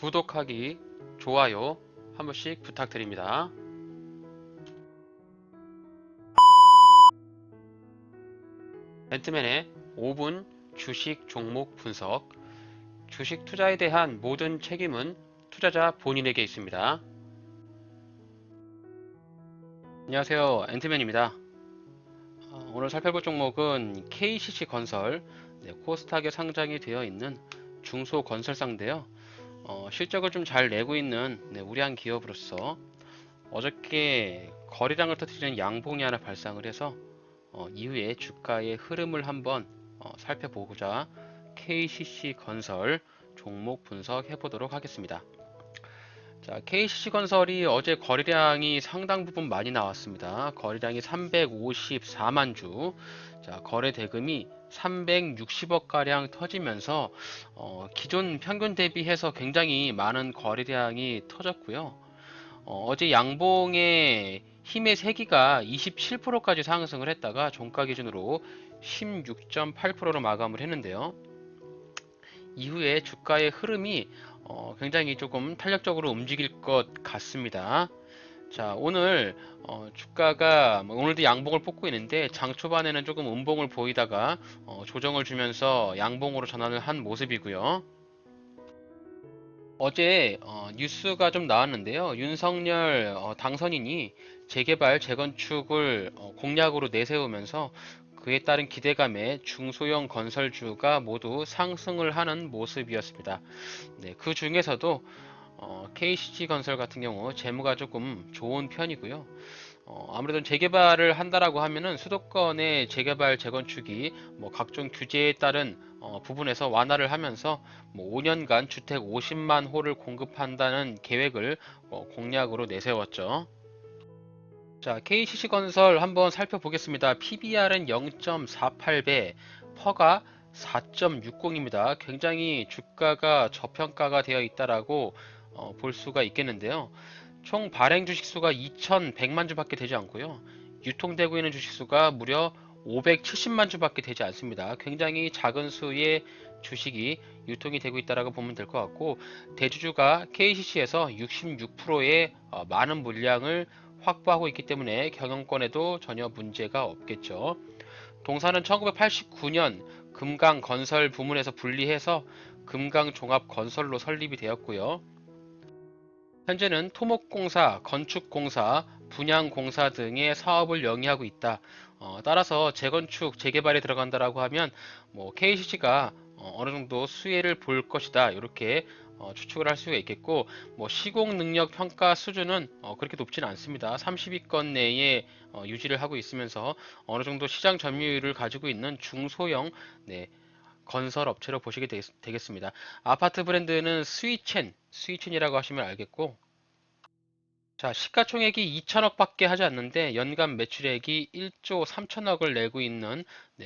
구독하기, 좋아요 한 번씩 부탁드립니다. 벤트맨의 5분 주식 종목 분석. 주식 투자에 대한 모든 책임은 투자자 본인에게 있습니다. 안녕하세요, 앤트맨입니다. 오늘 살펴볼 종목은 KCC건설, 코스닥에 상장이 되어 있는 중소건설사인데요. 실적을 좀 잘 내고 있는 우량한 기업으로서 어저께 거래량을 터뜨리는 양봉이 하나 발생을 해서 이후에 주가의 흐름을 한번 살펴보고자 KCC건설 종목 분석해 보도록 하겠습니다. 자, KCC건설이 어제 거래량이 상당 부분 많이 나왔습니다. 거래량이 354만 주, 자, 거래 대금이 360억 가량 터지면서 기존 평균 대비해서 굉장히 많은 거래량이 터졌고요. 어제 양봉의 힘의 세기가 27%까지 상승을 했다가 종가 기준으로 16.8%로 마감을 했는데요. 이후에 주가의 흐름이 굉장히 조금 탄력적으로 움직일 것 같습니다. 자, 오늘 주가가 오늘도 양봉을 뽑고 있는데 장 초반에는 조금 음봉을 보이다가 조정을 주면서 양봉으로 전환을 한 모습이고요. 어제 뉴스가 좀 나왔는데요. 윤석열 당선인이 재개발, 재건축을 공약으로 내세우면서 그에 따른 기대감에 중소형 건설주가 모두 상승을 하는 모습이었습니다. 네, 그 중에서도 KCC건설 같은 경우 재무가 조금 좋은 편이고요. 아무래도 재개발을 한다라고 하면은 수도권의 재개발 재건축이 각종 규제에 따른 부분에서 완화를 하면서 5년간 주택 50만 호를 공급한다는 계획을 공약으로 내세웠죠. 자, KCC건설 한번 살펴보겠습니다. PBR은 0.48배, 퍼가 4.60입니다. 굉장히 주가가 저평가가 되어 있다라고 볼 수가 있겠는데요. 총 발행 주식수가 2,100만 주밖에 되지 않고요. 유통되고 있는 주식수가 무려 570만 주밖에 되지 않습니다. 굉장히 작은 수의 주식이 유통이 되고 있다고 보면 될 것 같고, 대주주가 KCC에서 66%의 많은 물량을 확보하고 있기 때문에 경영권에도 전혀 문제가 없겠죠. 동사는 1989년 금강건설 부문에서 분리해서 금강종합건설로 설립이 되었고요. 현재는 토목공사, 건축공사, 분양공사 등의 사업을 영위하고 있다. 따라서 재건축, 재개발에 들어간다라고 하면 KCC가 어느 정도 수혜를 볼 것이다. 이렇게 추측을 할 수가 있겠고, 시공 능력 평가 수준은 그렇게 높지는 않습니다. 30위권 내에 유지를 하고 있으면서 어느 정도 시장 점유율을 가지고 있는 중소형 건설 업체로 보시게 되겠습니다. 아파트 브랜드는 스위첸이라고 하시면 알겠고, 자, 시가총액이 2천억 밖에 하지 않는데 연간 매출액이 1조 3천억을 내고 있는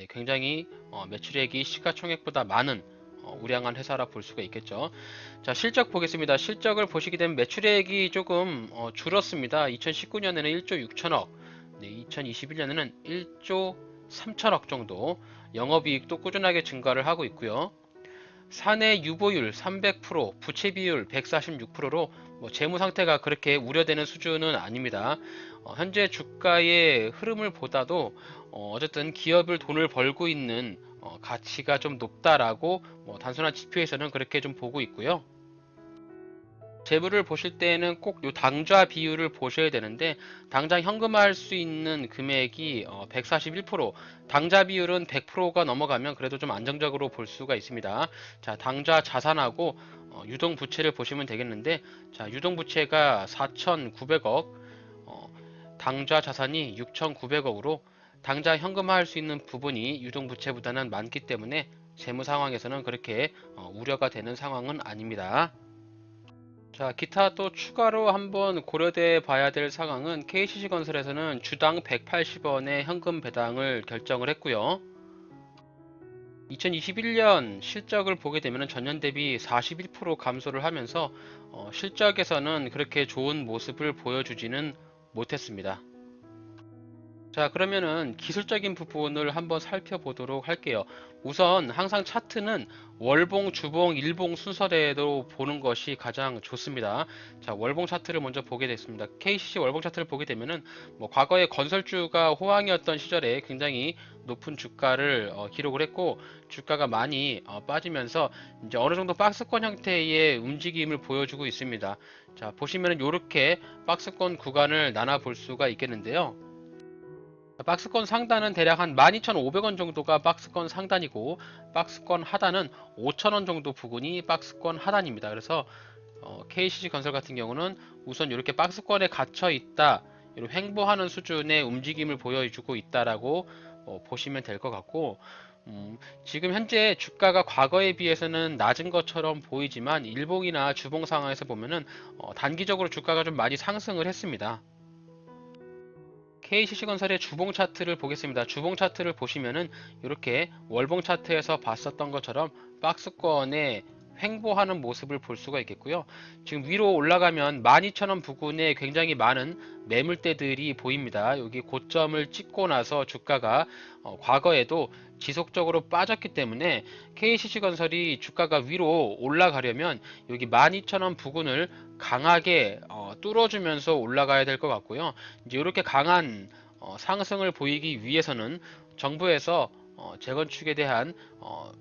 굉장히 매출액이 시가총액보다 많은 우량한 회사라 볼 수가 있겠죠. 자, 실적 보겠습니다. 실적을 보시게 되면 매출액이 조금 줄었습니다. 2019년에는 1조 6천억, 2021년에는 1조 3천억 정도, 영업이익도 꾸준하게 증가를 하고 있고요. 사내 유보율 300%, 부채 비율 146%로 재무 상태가 그렇게 우려되는 수준은 아닙니다. 현재 주가의 흐름을 보다도 어쨌든 기업을 돈을 벌고 있는 가치가 좀 높다라고 단순한 지표에서는 그렇게 좀 보고 있고요. 재물을 보실 때는 꼭 요 당좌 비율을 보셔야 되는데, 당장 현금화할 수 있는 금액이 141%, 당좌 비율은 100%가 넘어가면 그래도 좀 안정적으로 볼 수가 있습니다. 자, 당좌 자산하고 유동 부채를 보시면 되겠는데, 자, 유동 부채가 4,900억, 당좌 자산이 6,900억으로 당장 현금화할 수 있는 부분이 유동 부채보다는 많기 때문에 재무 상황에서는 그렇게 우려가 되는 상황은 아닙니다. 자, 기타 또 추가로 한번 고려돼 봐야 될 상황은 KCC건설에서는 주당 180원의 현금 배당을 결정을 했고요. 2021년 실적을 보게 되면 전년 대비 41% 감소를 하면서 실적에서는 그렇게 좋은 모습을 보여주지는 못했습니다. 자, 그러면은 기술적인 부분을 한번 살펴보도록 할게요. 우선 항상 차트는 월봉, 주봉, 일봉 순서대로 보는 것이 가장 좋습니다. 자, 월봉 차트를 먼저 보게 됐습니다. KCC 월봉 차트를 보게 되면은 뭐 과거에 건설주가 호황이었던 시절에 굉장히 높은 주가를 기록을 했고, 주가가 많이 빠지면서 이제 어느 정도 박스권 형태의 움직임을 보여주고 있습니다. 자, 보시면은 이렇게 박스권 구간을 나눠 볼 수가 있겠는데요. 박스권 상단은 대략 한 12,500원 정도가 박스권 상단이고, 박스권 하단은 5,000원 정도 부근이 박스권 하단입니다. 그래서 KCC 건설 같은 경우는 우선 이렇게 박스권에 갇혀 있다, 이렇게 횡보하는 수준의 움직임을 보여주고 있다라고 보시면 될 것 같고, 지금 현재 주가가 과거에 비해서는 낮은 것처럼 보이지만 일봉이나 주봉 상황에서 보면은 단기적으로 주가가 좀 많이 상승을 했습니다. KCC건설의 주봉 차트를 보겠습니다. 주봉 차트를 보시면은 이렇게 월봉 차트에서 봤었던 것처럼 박스권에 횡보하는 모습을 볼 수가 있겠고요. 지금 위로 올라가면 12,000원 부근에 굉장히 많은 매물대들이 보입니다. 여기 고점을 찍고 나서 주가가 과거에도 지속적으로 빠졌기 때문에 KCC건설이 주가가 위로 올라가려면 여기 12,000원 부근을 강하게 뚫어주면서 올라가야 될 것 같고요. 이제 이렇게 강한 상승을 보이기 위해서는 정부에서 재건축에 대한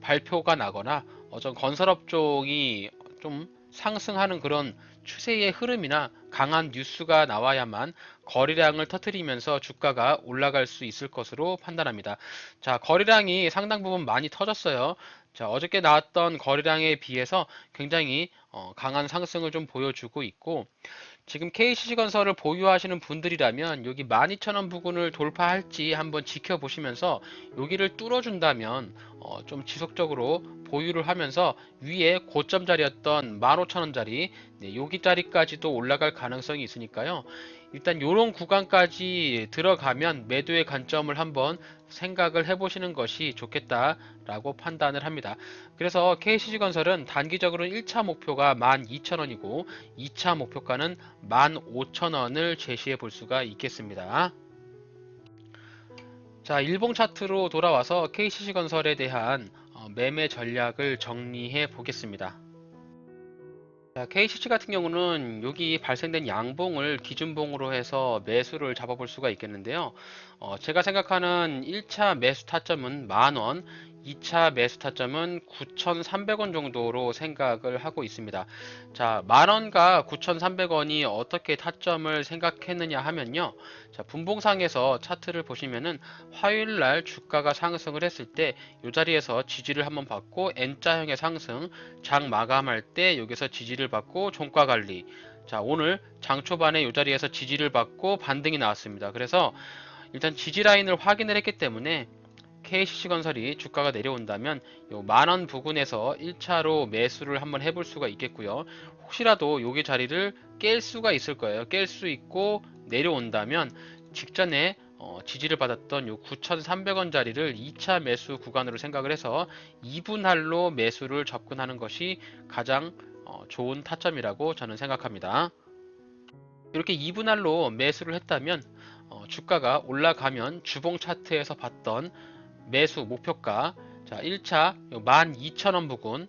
발표가 나거나 어떤 건설업종이 좀 상승하는 그런 추세의 흐름이나 강한 뉴스가 나와야만 거래량을 터뜨리면서 주가가 올라갈 수 있을 것으로 판단합니다. 자, 거래량이 상당 부분 많이 터졌어요. 자, 어저께 나왔던 거래량에 비해서 굉장히 강한 상승을 좀 보여주고 있고, 지금 KCC건설을 보유하시는 분들이라면 여기 12,000원 부근을 돌파할지 한번 지켜보시면서 여기를 뚫어준다면 좀 지속적으로 보유를 하면서 위에 고점 자리였던 15,000원짜리 여기 자리까지도 올라갈 가능성이 있으니까요. 일단 이런 구간까지 들어가면 매도의 관점을 한번 생각을 해보시는 것이 좋겠다라고 판단을 합니다. 그래서 KCC건설은 단기적으로 1차 목표가 12,000원이고 2차 목표가는 15,000원을 제시해 볼 수가 있겠습니다. 자, 일봉 차트로 돌아와서 KCC건설에 대한 매매 전략을 정리해 보겠습니다. 자, KCC 같은 경우는 여기 발생된 양봉을 기준봉으로 해서 매수를 잡아볼 수가 있겠는데요. 제가 생각하는 1차 매수 타점은 만원, 2차 매수 타점은 9,300원 정도로 생각을 하고 있습니다. 자, 만원과 9,300원이 어떻게 타점을 생각했느냐 하면요. 자, 분봉상에서 차트를 보시면은 화요일 날 주가가 상승을 했을 때 이 자리에서 지지를 한번 받고 N자형의 상승, 장 마감할 때 여기서 지지를 받고 종가 관리. 자, 오늘 장 초반에 이 자리에서 지지를 받고 반등이 나왔습니다. 그래서 일단 지지 라인을 확인을 했기 때문에 KCC건설이 주가가 내려온다면 요 만원 부근에서 1차로 매수를 한번 해볼 수가 있겠고요. 혹시라도 여기 자리를 깰 수가 있을 거예요. 깰 수 있고 내려온다면 직전에 지지를 받았던 요 9,300원 자리를 2차 매수 구간으로 생각을 해서 2분할로 매수를 접근하는 것이 가장 좋은 타점이라고 저는 생각합니다. 이렇게 2분할로 매수를 했다면 주가가 올라가면 주봉 차트에서 봤던 매수 목표가, 자, 1차 12,000원 부근,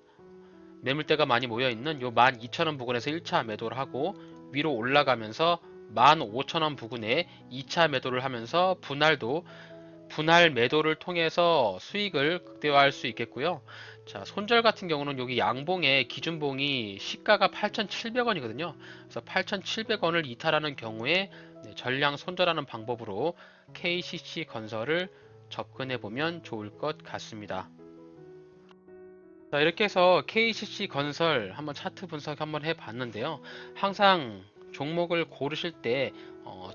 매물대가 많이 모여있는 요 12,000원 부근에서 1차 매도를 하고 위로 올라가면서 15,000원 부근에 2차 매도를 하면서 분할 매도를 통해서 수익을 극대화할 수 있겠고요. 자, 손절 같은 경우는 여기 양봉의 기준봉이 시가가 8,700원이거든요. 그래서 8,700원을 이탈하는 경우에 전량 손절하는 방법으로 KCC 건설을 접근해 보면 좋을 것 같습니다. 자, 이렇게 해서 KCC 건설 한번 차트 분석 한번 해 봤는데요. 항상 종목을 고르실 때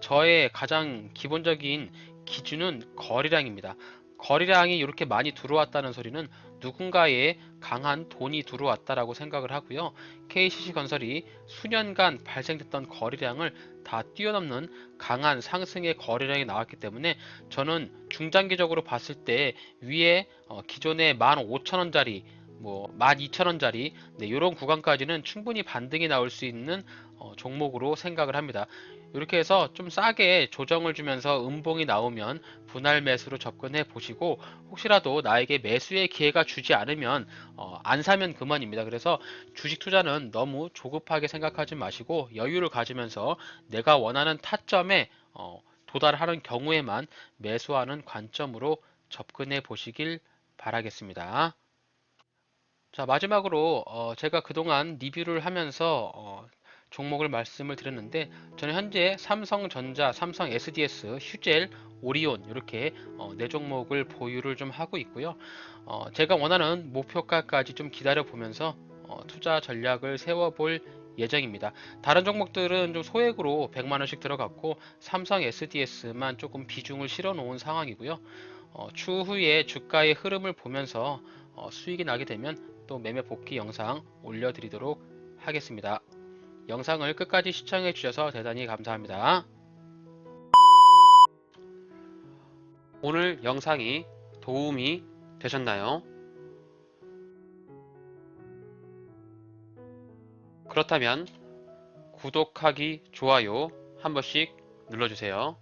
저의 가장 기본적인 기준은 거래량입니다. 거래량이 이렇게 많이 들어왔다는 소리는 누군가의 강한 돈이 들어왔다라고 생각을 하고요. KCC 건설이 수년간 발생됐던 거래량을 다 뛰어넘는 강한 상승의 거래량이 나왔기 때문에 저는 중장기적으로 봤을 때 위에 기존의 15,000원짜리 뭐 12,000원짜리 이런 구간까지는 충분히 반등이 나올 수 있는 종목으로 생각을 합니다. 이렇게 해서 좀 싸게 조정을 주면서 음봉이 나오면 분할 매수로 접근해 보시고, 혹시라도 나에게 매수의 기회가 주지 않으면 안 사면 그만입니다. 그래서 주식 투자는 너무 조급하게 생각하지 마시고 여유를 가지면서 내가 원하는 타점에 도달하는 경우에만 매수하는 관점으로 접근해 보시길 바라겠습니다. 자, 마지막으로 제가 그동안 리뷰를 하면서 종목을 말씀을 드렸는데, 저는 현재 삼성전자, 삼성 SDS, 휴젤, 오리온 이렇게 네 종목을 보유를 좀 하고 있고요. 제가 원하는 목표가까지 좀 기다려 보면서 투자 전략을 세워볼 예정입니다. 다른 종목들은 좀 소액으로 100만 원씩 들어갔고 삼성 SDS만 조금 비중을 실어 놓은 상황이고요. 추후에 주가의 흐름을 보면서 수익이 나게 되면 또 매매 복귀 영상 올려드리도록 하겠습니다. 영상을 끝까지 시청해 주셔서 대단히 감사합니다. 오늘 영상이 도움이 되셨나요? 그렇다면 구독하기, 좋아요 한 번씩 눌러주세요.